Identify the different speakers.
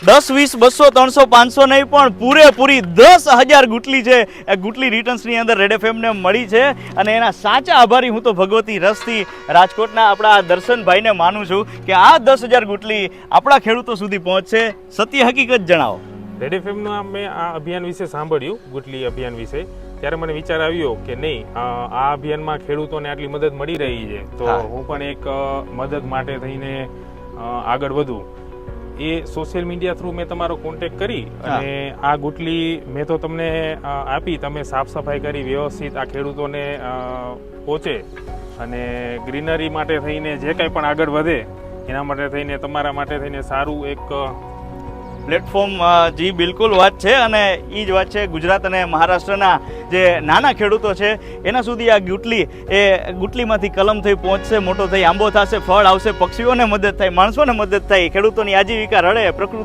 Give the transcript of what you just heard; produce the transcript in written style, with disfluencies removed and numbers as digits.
Speaker 1: 10, 20, 200, 300, 500 નહીં પણ પૂરેપૂરી 10,000 ગુટલી છે એ ગુટલી રિટર્ન્સની અંદર રેડ એફએમને મળી છે અને એના સાચા આભારી હું તો ભગવતી રસથી રાજકોટના આપણા દર્શનભાઈને માનું છું કે આ 10,000 ગુટલી આપણા ખેડૂતો સુધી પહોંચશે. સત્ય હકીકત જણાવો.
Speaker 2: રેડ એફએમનું મેં આ અભિયાન વિશે સાંભળ્યું, ગુટલી અભિયાન વિશે. ત્યારે મને વિચાર આવ્યો કે નહીં, આ અભિયાનમાં ખેડૂતોને આટલી મદદ મળી રહી છે તો હું પણ એક મદદ માટે થઈને આગળ વધું. એ સોશિયલ મીડિયા થ્રુ મેં તમારો કોન્ટેક્ટ કરી અને આ ગુટલી મેં તો તમને આપી. તમે સાફ સફાઈ કરી વ્યવસ્થિત આ ખેડૂતોને પહોંચે અને ગ્રીનરી માટે થઈને જે કંઈ પણ આગળ વધે એના માટે થઈને તમારા માટે થઈને સારું એક
Speaker 1: પ્લેટફોર્મ. જી બિલકુલ વાત છે અને એ જ વાત છે. ગુજરાત અને મહારાષ્ટ્રના જે નાના ખેડૂતો છે એના સુધી આ ગુટલીમાંથી કલમ થઈ પહોંચશે, મોટો થઈ આંબો થશે, ફળ આવશે, પક્ષીઓને મદદ થાય, માણસોને મદદ થાય, ખેડૂતોની આજીવિકા રળે, પ્રકૃતિ